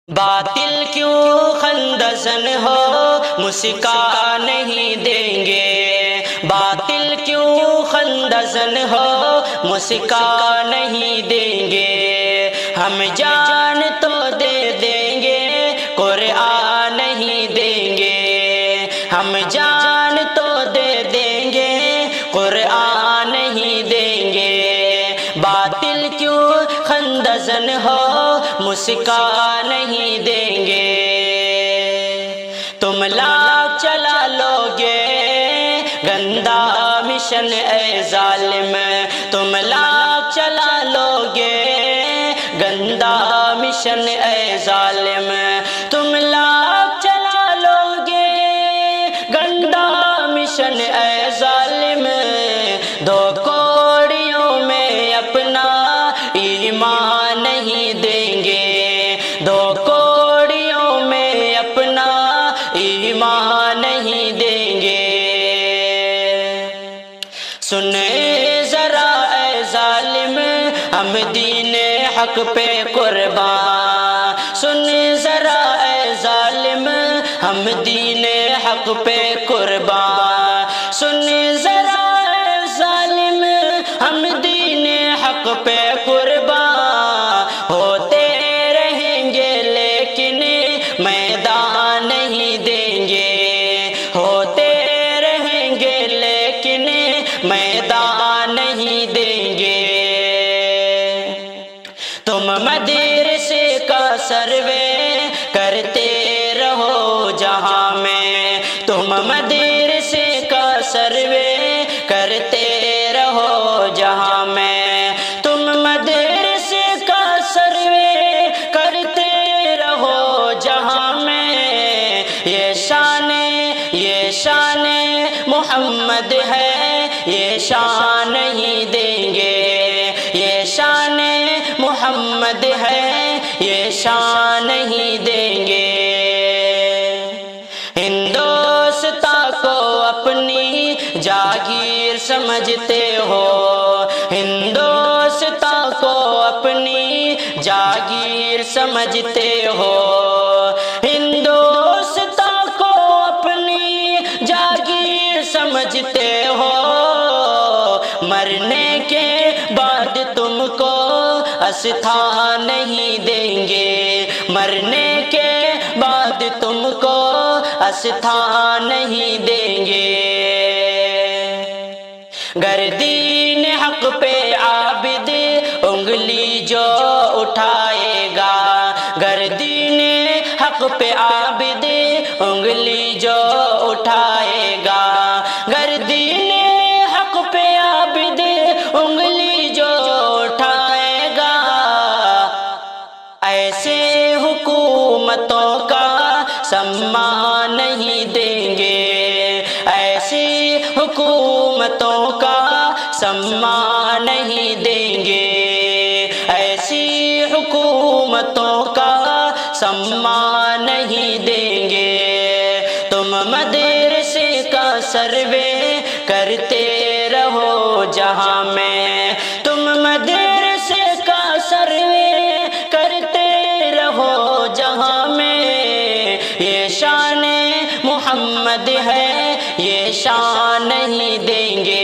باطل کیوں خندزن ہو مسکا نہیں دیں گے، باطل کیوں خندزن ہو مسکا نہیں دیں گے، ہم جان تو دے دیں گے قرآن نہیں دیں گے، ہم جان تو دے دیں گے قرآن نہیں دیں گے، باطل کیوں خندزن ہو مسکا نہیں دیں گے، تم لاکھ چلا لو گے گندا مشن اے ظالم، تم لاکھ چلا لو گے گندا مشن اے ظالم، تم لاکھ چلا لو گے گندا مشن اے ظالم، دو کوڑیوں میں اپنا ایمان نہیں دیں گے، دو کوڑیوں میں اپنا ایمان نہیں دیں گے، سنے ذرا اے ظالم ہم دین حق پہ قربان، سن ذرا اے ظالم ہم دین حق پہ قربان، سن ذرا اے ظالم ہم دین حق پہ قربان، ہوتے رہیں گے لیکن میدان نہیں دیں گے، ہوتے رہیں گے لیکن میدان نہیں دیں گے، تم مدرسے کا سروے کرتے رہو جہاں میں، تم مدرسے کا سروے کرتے رہو جہاں میں، تم مدرسے کا سروے کرتے رہو جہاں میں، یہ شان محمد ہے یہ شان نہیں دیں گے، یہ شان محمد ہے یہ شان نہیں دیں گے، ہندوستان کو اپنی جاگیر سمجھتے ہو، ہندوستان کو اپنی جاگیر سمجھتے ہو، ہندوستان کو اپنی جاگیر سمجھتے ہو، مرنے کے بعد تم کو استھان نہیں دیں گے، مرنے کے بعد تم کو استھان نہیں دیں گے، گر دین حق پہ عابد انگلی جو اٹھائے گا، گر دین حق پہ عابد انگلی جو اٹھائے گا، گر دین حق پہ عابد انگلی جو اٹھائے گا، ایسے حکومتوں کا سمان نہیں دیں گے، ایسی حکومتوں کا سمان نہیں دیں گے، ایسی حکومتوں کا سمان نہیں دیں گے، تم مدرسے کا سروے کرتے رہو جہاں میں، تم مدرسے کا سروے کرتے رہو جہاں میں، یہ شان محمد ہے یہ شان نہیں دیں گے،